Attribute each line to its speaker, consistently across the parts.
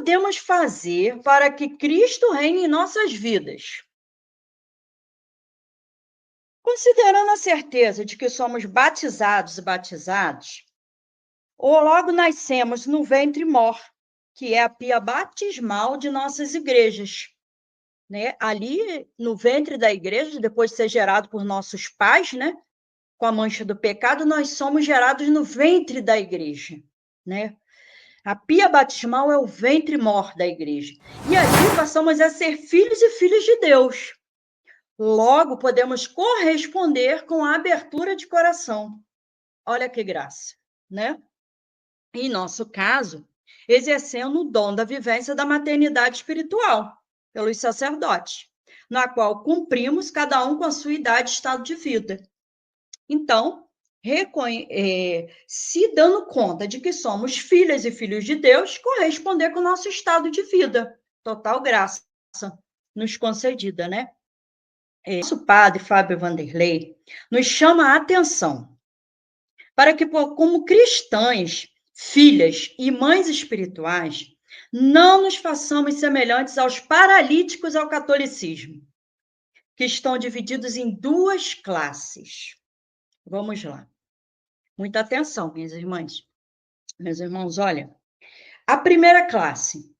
Speaker 1: podemos fazer para que Cristo reine em nossas vidas? Considerando a certeza de que somos batizados e batizados, ou logo nascemos no ventre mor, que é a pia batismal de nossas igrejas, né? Ali no ventre da igreja, depois de ser gerado por nossos pais, né? Com a mancha do pecado, nós somos gerados no ventre da igreja, né? A pia batismal é o ventre mor da igreja. E ali passamos a ser filhos e filhas de Deus. Logo, podemos corresponder com a abertura de coração. Olha que graça, né? Em nosso caso, exercendo o dom da vivência da maternidade espiritual pelos sacerdotes, na qual cumprimos cada um com a sua idade e estado de vida. Então, se dando conta de que somos filhas e filhos de Deus, corresponder com o nosso estado de vida. Total graça nos concedida, né? Nosso padre, Fábio Vanderlei, nos chama a atenção para que, como cristãs, filhas e mães espirituais, não nos façamos semelhantes aos paralíticos ao catolicismo, que estão divididos em duas classes. Vamos lá. Muita atenção, minhas irmãs. Meus irmãos, olha. A primeira classe,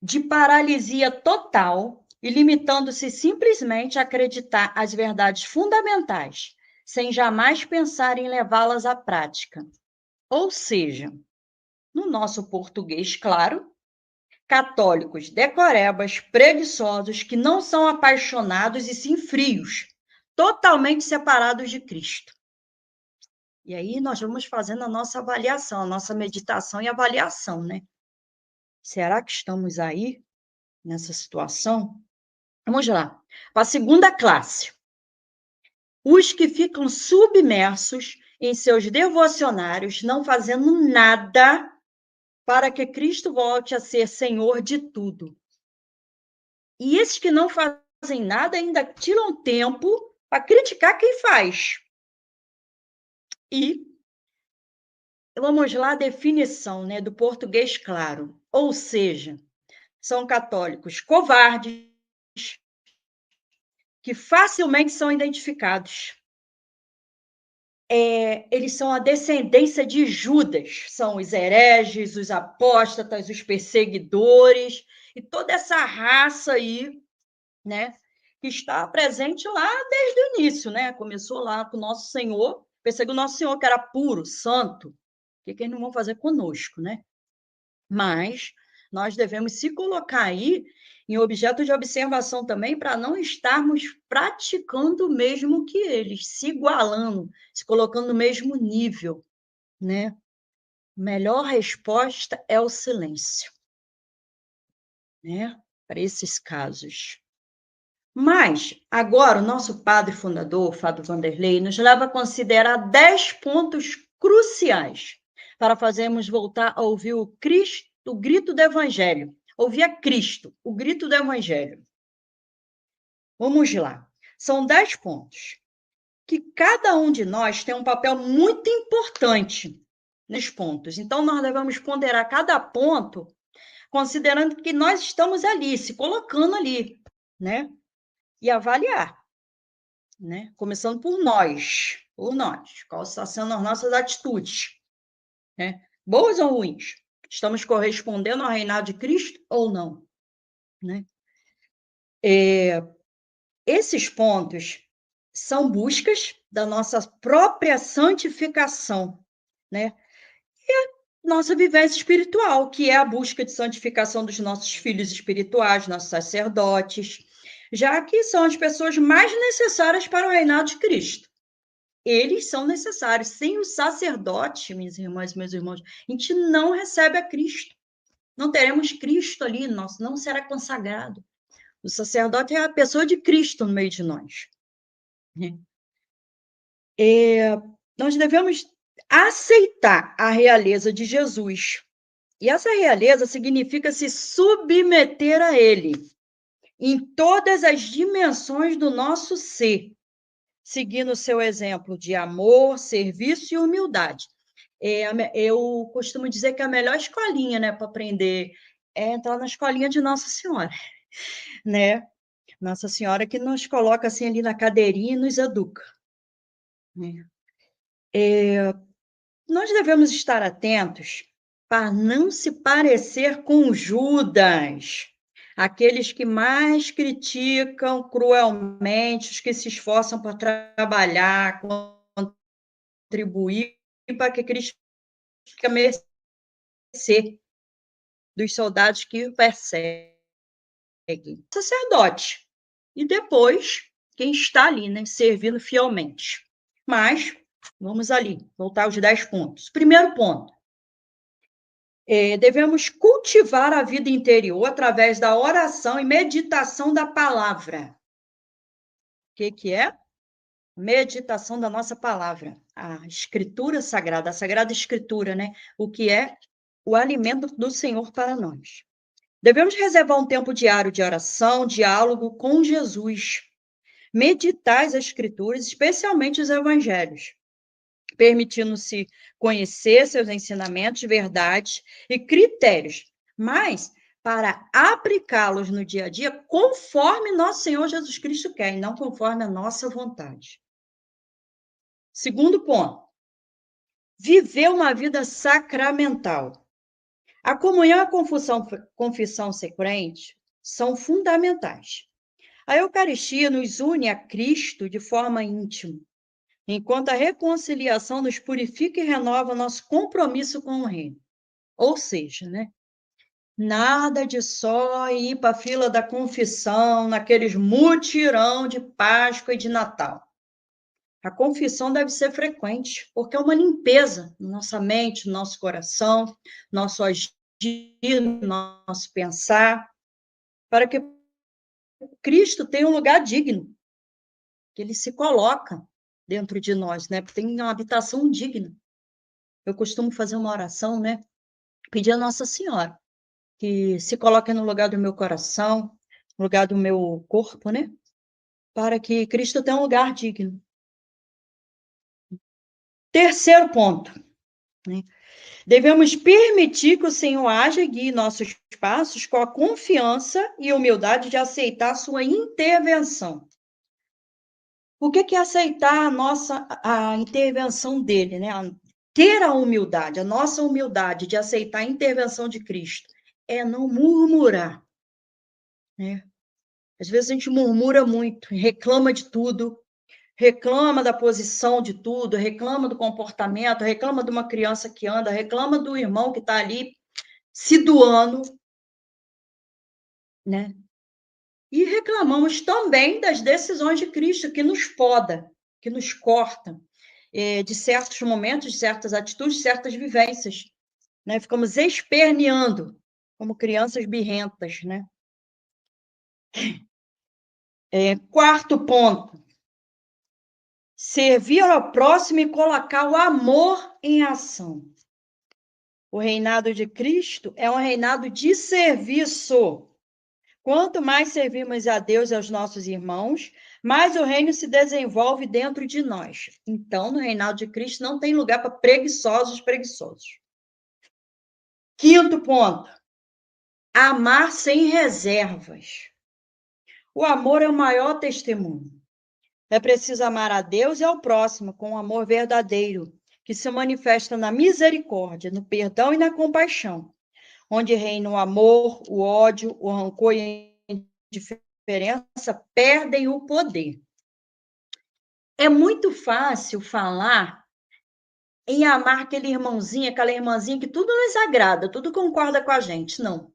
Speaker 1: de paralisia total e limitando-se simplesmente a acreditar as verdades fundamentais, sem jamais pensar em levá-las à prática. Ou seja, no nosso português, claro, católicos decorebas, preguiçosos, que não são apaixonados e sim frios, totalmente separados de Cristo. E aí nós vamos fazendo a nossa avaliação, a nossa meditação e avaliação, né? Será que estamos aí, nessa situação? Vamos lá. Para a segunda classe. Os que ficam submersos em seus devocionários, não fazendo nada para que Cristo volte a ser Senhor de tudo. E esses que não fazem nada ainda tiram tempo para criticar quem faz. E vamos lá a definição, né, do português claro. Ou seja, são católicos covardes, que facilmente são identificados. Eles são a descendência de Judas, são os hereges, os apóstatas, os perseguidores, e toda essa raça aí, né, que está presente lá desde o início, né? Começou lá com o nosso Senhor, perseguiu o nosso Senhor, que era puro, santo. O que eles não vão fazer conosco, né? Mas nós devemos se colocar aí em objeto de observação também para não estarmos praticando o mesmo que eles, se igualando, se colocando no mesmo nível, né? Melhor resposta é o silêncio, né? Para esses casos. Mas, agora, o nosso padre fundador, Fábio Vanderlei, nos leva a considerar 10 pontos cruciais para fazermos voltar a ouvir o grito do Evangelho. Ouvir a Cristo, o grito do Evangelho. Vamos lá. São 10 pontos que cada um de nós tem um papel muito importante nos pontos. Então, nós devemos ponderar cada ponto, considerando que nós estamos ali, se colocando ali, né? E avaliar, né? Começando por nós, quais estão sendo as nossas atitudes, né? Boas ou ruins? Estamos correspondendo ao reinado de Cristo ou não, né? Esses pontos são buscas da nossa própria santificação, né? E a nossa vivência espiritual, que é a busca de santificação dos nossos filhos espirituais, nossos sacerdotes, já que são as pessoas mais necessárias para o reinado de Cristo. Eles são necessários. Sem o sacerdote, minhas irmãs e meus irmãos, a gente não recebe a Cristo. Não teremos Cristo ali, não será consagrado. O sacerdote é a pessoa de Cristo no meio de nós. Nós devemos aceitar a realeza de Jesus. E essa realeza significa se submeter a ele em todas as dimensões do nosso ser, seguindo o seu exemplo de amor, serviço e humildade. Eu costumo dizer que é a melhor escolinha, né, para aprender é entrar na escolinha de Nossa Senhora, né? Nossa Senhora que nos coloca assim ali na cadeirinha e nos educa, né? Nós devemos estar atentos para não se parecer com Judas, aqueles que mais criticam cruelmente, os que se esforçam por trabalhar, contribuir para que Cristo fique a mercê dos soldados que o perseguem. Sacerdote. E depois, quem está ali, né, servindo fielmente. Mas, vamos ali, voltar aos 10 pontos. Primeiro ponto. Devemos cultivar a vida interior através da oração e meditação da palavra. O que é? Meditação da nossa palavra. A escritura sagrada, a sagrada escritura, né? O que é o alimento do Senhor para nós. Devemos reservar um tempo diário de oração, diálogo com Jesus. Meditar as escrituras, especialmente os evangelhos, permitindo-se conhecer seus ensinamentos, verdades e critérios, mas para aplicá-los no dia a dia conforme nosso Senhor Jesus Cristo quer, e não conforme a nossa vontade. Segundo ponto, viver uma vida sacramental. A comunhão e a confissão frequente são fundamentais. A Eucaristia nos une a Cristo de forma íntima, enquanto a reconciliação nos purifica e renova nosso compromisso com o reino. Ou seja, né? Nada de só ir para a fila da confissão, naqueles mutirão de Páscoa e de Natal. A confissão deve ser frequente, porque é uma limpeza na nossa mente, no nosso coração, nosso agir, nosso pensar, para que Cristo tenha um lugar digno, que ele se coloca dentro de nós, né? Porque tem uma habitação digna. Eu costumo fazer uma oração, né? Pedir a Nossa Senhora que se coloque no lugar do meu coração, no lugar do meu corpo, né? Para que Cristo tenha um lugar digno. Terceiro ponto, né? Devemos permitir que o Senhor haja e guie nossos passos com a confiança e humildade de aceitar a sua intervenção. O que é aceitar a intervenção dele, né? Ter a humildade, a nossa humildade de aceitar a intervenção de Cristo é não murmurar, né? Às vezes a gente murmura muito, reclama de tudo, reclama da posição de tudo, reclama do comportamento, reclama de uma criança que anda, reclama do irmão que está ali se doando, né? E reclamamos também das decisões de Cristo, que nos poda, que nos corta, de certos momentos, de certas atitudes, de certas vivências, né? Ficamos esperneando, como crianças birrentas, né? Quarto ponto, servir ao próximo e colocar o amor em ação. O reinado de Cristo é um reinado de serviço. Quanto mais servimos a Deus e aos nossos irmãos, mais o reino se desenvolve dentro de nós. Então, no reinado de Cristo não tem lugar para preguiçosos. Quinto ponto, amar sem reservas. O amor é o maior testemunho. É preciso amar a Deus e ao próximo com um amor verdadeiro, que se manifesta na misericórdia, no perdão e na compaixão, onde reina o amor, o ódio, o rancor e a indiferença perdem o poder. É muito fácil falar em amar aquele irmãozinho, aquela irmãzinha que tudo nos agrada, tudo concorda com a gente. Não.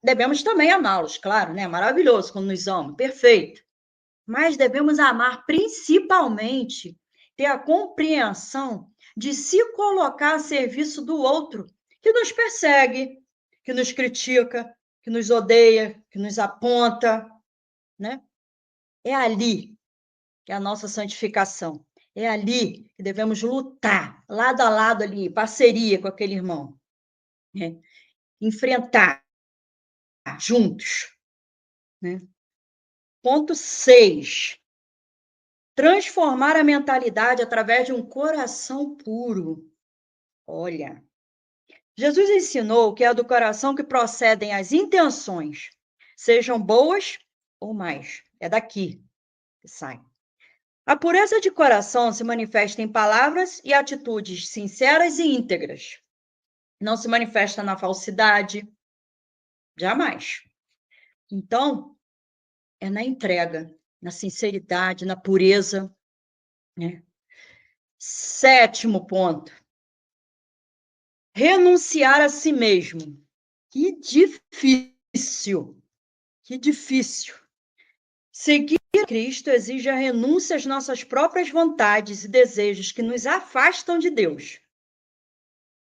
Speaker 1: Devemos também amá-los, claro, né? Maravilhoso quando nos amam, perfeito. Mas devemos amar principalmente, ter a compreensão de se colocar a serviço do outro, que nos persegue, que nos critica, que nos odeia, que nos aponta, né? É ali que é a nossa santificação. É ali que devemos lutar, lado a lado ali, parceria com aquele irmão, né? Enfrentar juntos, né? Ponto 6. Transformar a mentalidade através de um coração puro. Olha, Jesus ensinou que é do coração que procedem as intenções, sejam boas ou mais. É daqui que sai. A pureza de coração se manifesta em palavras e atitudes sinceras e íntegras. Não se manifesta na falsidade, jamais. Então, é na entrega, na sinceridade, na pureza, né? 7º ponto. Renunciar a si mesmo. Que difícil. Que difícil. Seguir Cristo exige a renúncia às nossas próprias vontades e desejos que nos afastam de Deus.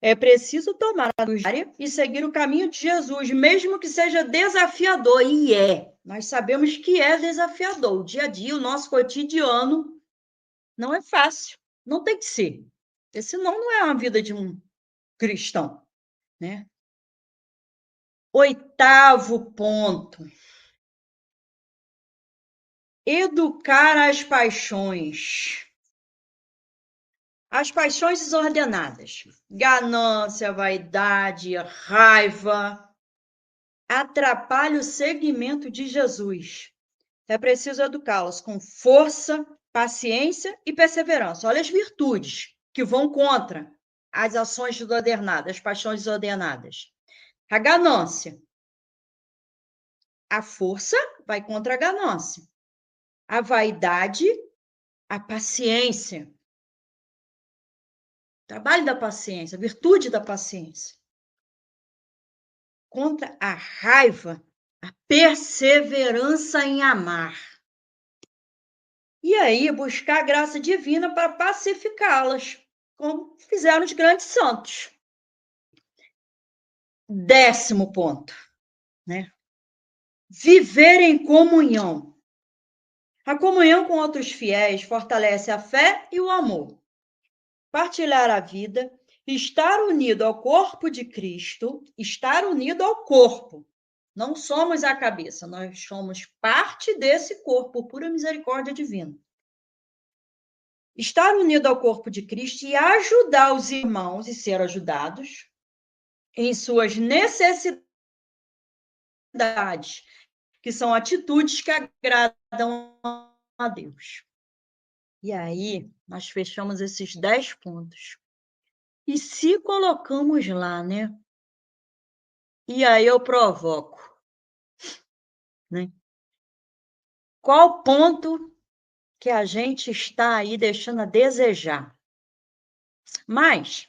Speaker 1: É preciso tomar a diária e seguir o caminho de Jesus, mesmo que seja desafiador. E é. Nós sabemos que é desafiador. O dia a dia, o nosso cotidiano, não é fácil. Não tem que ser. Porque senão não é a vida de um cristão, né? 8º ponto. Educar as paixões. As paixões desordenadas. Ganância, vaidade, raiva. Atrapalha o seguimento de Jesus. É preciso educá-las com força, paciência e perseverança. Olha as virtudes que vão contra as ações desordenadas, as paixões desordenadas. A ganância. A força vai contra a ganância. A vaidade, a paciência. Trabalho da paciência, virtude da paciência. Contra a raiva, a perseverança em amar. E aí, buscar a graça divina para pacificá-las, como fizeram os grandes santos. 10º ponto, né? Viver em comunhão. A comunhão com outros fiéis fortalece a fé e o amor. Partilhar a vida, estar unido ao corpo de Cristo, estar unido ao corpo. Não somos a cabeça, nós somos parte desse corpo, por pura misericórdia divina. Estar unido ao corpo de Cristo e ajudar os irmãos e ser ajudados em suas necessidades, que são atitudes que agradam a Deus. E aí, nós fechamos esses 10 pontos. E se colocamos lá, né? E aí eu provoco, né? Qual ponto que a gente está aí deixando a desejar? Mas,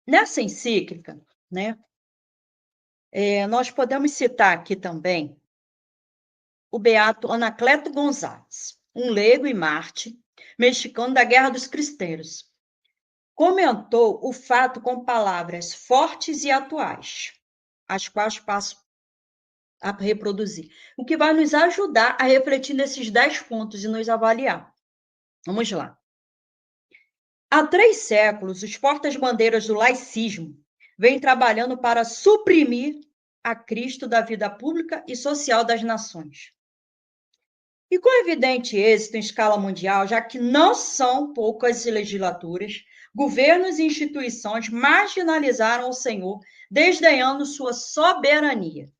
Speaker 1: nessa encíclica, né? Nós podemos citar aqui também o beato Anacleto Gonzalez, um leigo e mártir mexicano da Guerra dos Cristeiros. Comentou o fato com palavras fortes e atuais, as quais passo a reproduzir, o que vai nos ajudar a refletir nesses 10 pontos e nos avaliar. Vamos lá. Há 3 séculos, os portas-bandeiras do laicismo vêm trabalhando para suprimir a Cristo da vida pública e social das nações. E com evidente êxito em escala mundial, já que não são poucas legislaturas, governos e instituições marginalizaram o Senhor, desdenhando sua soberania.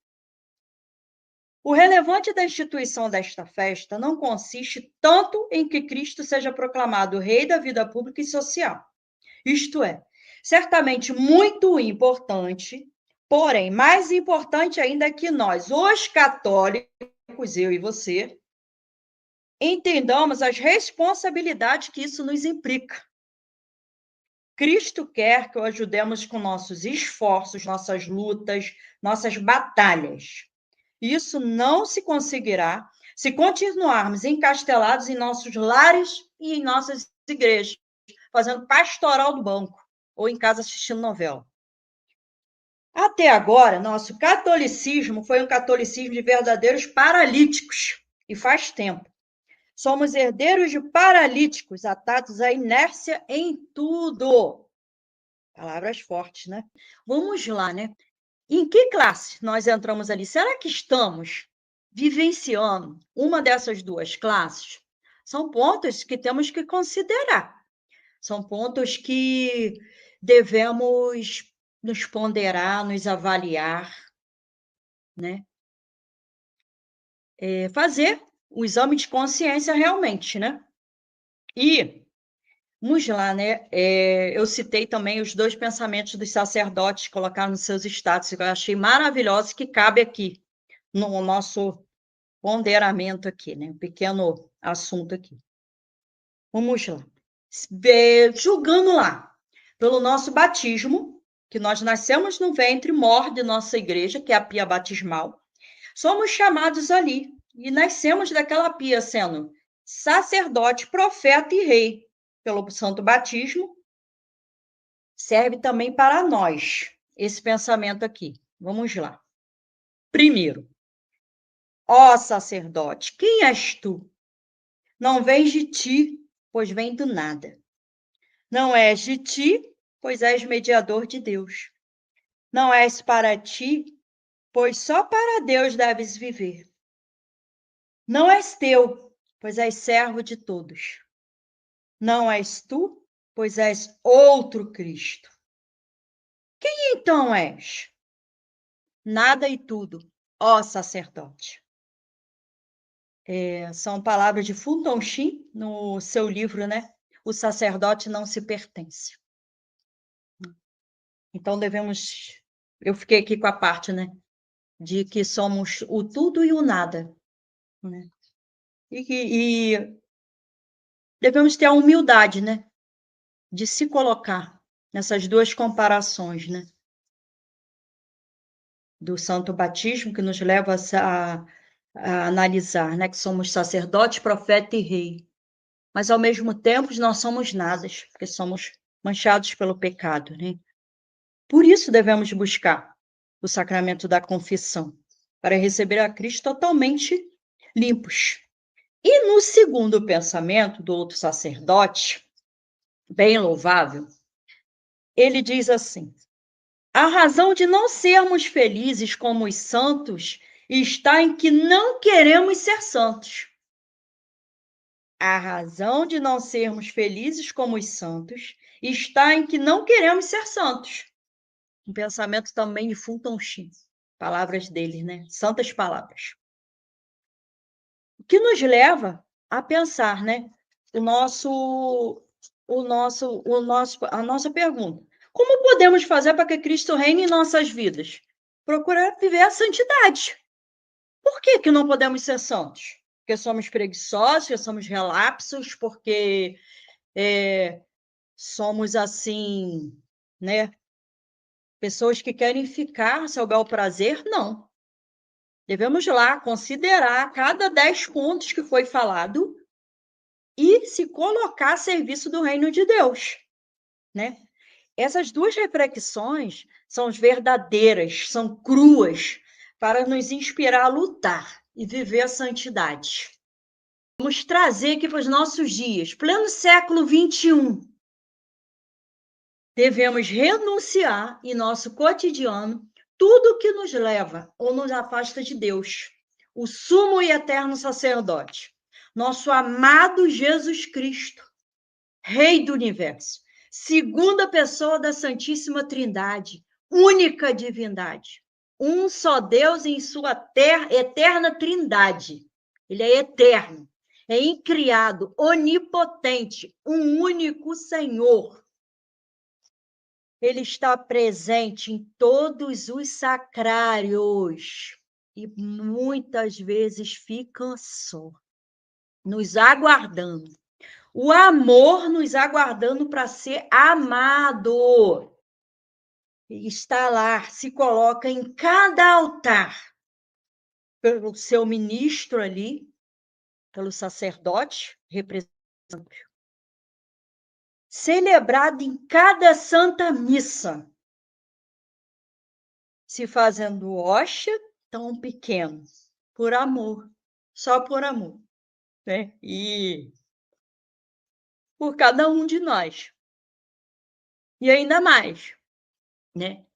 Speaker 1: O relevante da instituição desta festa não consiste tanto em que Cristo seja proclamado Rei da vida pública e social. Isto é, certamente muito importante, porém, mais importante ainda que nós, os católicos, eu e você, entendamos as responsabilidades que isso nos implica. Cristo quer que o ajudemos com nossos esforços, nossas lutas, nossas batalhas. Isso não se conseguirá se continuarmos encastelados em nossos lares e em nossas igrejas, fazendo pastoral do banco ou em casa assistindo novela. Até agora, nosso catolicismo foi um catolicismo de verdadeiros paralíticos, e faz tempo. Somos herdeiros de paralíticos, atados à inércia em tudo. Palavras fortes, né? Vamos lá, né? Em que classe nós entramos ali? Será que estamos vivenciando uma dessas 2 classes? São pontos que temos que considerar. São pontos que devemos nos ponderar, nos avaliar, né? Fazer o exame de consciência realmente, né? E vamos lá, né? Eu citei também os 2 pensamentos dos sacerdotes colocados nos seus status, que eu achei maravilhoso, que cabe aqui, no nosso ponderamento aqui, né? Um pequeno assunto aqui. Vamos lá. Julgando lá, pelo nosso batismo, que nós nascemos no ventre mor de nossa igreja, que é a pia batismal, somos chamados ali, e nascemos daquela pia sendo sacerdote, profeta e rei, pelo santo batismo, serve também para nós, esse pensamento aqui. Vamos lá. Primeiro, ó sacerdote, quem és tu? Não vens de ti, pois vem do nada. Não és de ti, pois és mediador de Deus. Não és para ti, pois só para Deus deves viver. Não és teu, pois és servo de todos. Não és tu, pois és outro Cristo. Quem então és? Nada e tudo, ó sacerdote. São palavras de Fulton Sheen, no seu livro, né? O sacerdote não se pertence. Então, eu fiquei aqui com a parte, né? De que somos o tudo e o nada, né? E devemos ter a humildade, né? De se colocar nessas 2 comparações, né? Do santo batismo, que nos leva a analisar, né? Que somos sacerdote, profeta e rei. Mas, ao mesmo tempo, nós somos nada, porque somos manchados pelo pecado, né? Por isso devemos buscar o sacramento da confissão, para receber a Cristo totalmente limpos. E no segundo pensamento do outro sacerdote, bem louvável, ele diz assim: a razão de não sermos felizes como os santos está em que não queremos ser santos. A razão de não sermos felizes como os santos está em que não queremos ser santos. Um pensamento também de Fulton Sheen, palavras dele, né? Santas palavras. O que nos leva a pensar, né? A nossa pergunta: como podemos fazer para que Cristo reine em nossas vidas? Procurar viver a santidade. Por que não podemos ser santos? Porque somos preguiçosos, porque somos relapsos, porque somos assim, né? Pessoas que querem ficar seu bel prazer? Não. Devemos lá considerar cada 10 pontos que foi falado e se colocar a serviço do reino de Deus, né? Essas 2 reflexões são verdadeiras, são cruas, para nos inspirar a lutar e viver a santidade. Vamos trazer aqui para os nossos dias, pleno século XXI. Devemos renunciar em nosso cotidiano tudo que nos leva ou nos afasta de Deus, o sumo e eterno sacerdote, nosso amado Jesus Cristo, Rei do Universo, segunda pessoa da Santíssima Trindade, única divindade, um só Deus em sua eterna trindade. Ele é eterno, é incriado, onipotente, um único Senhor. Ele está presente em todos os sacrários e muitas vezes fica só, nos aguardando. O amor nos aguardando para ser amado. Está lá, se coloca em cada altar, pelo seu ministro ali, pelo sacerdote, representante, celebrado em cada santa missa, se fazendo hóstia tão pequeno, por amor, só por amor, né? E por cada um de nós. E ainda mais, né?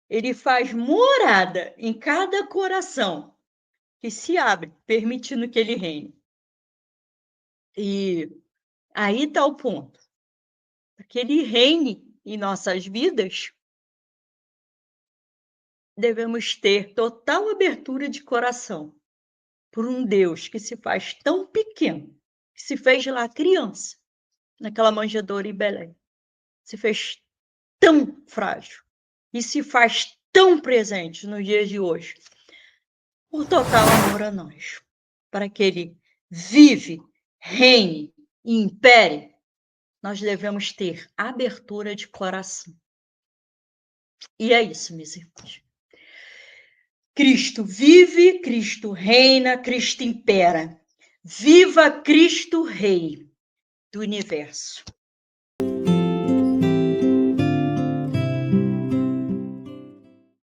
Speaker 1: Ele faz morada em cada coração que se abre, permitindo que ele reine. E aí está o ponto. Que ele reine em nossas vidas, devemos ter total abertura de coração por um Deus que se faz tão pequeno, que se fez lá criança, naquela manjedoura em Belém, se fez tão frágil e se faz tão presente nos dias de hoje, por total amor a nós, para que Ele vive, reine e impere, nós devemos ter abertura de coração. E é isso, meus irmãos. Cristo vive, Cristo reina, Cristo impera. Viva Cristo Rei do universo.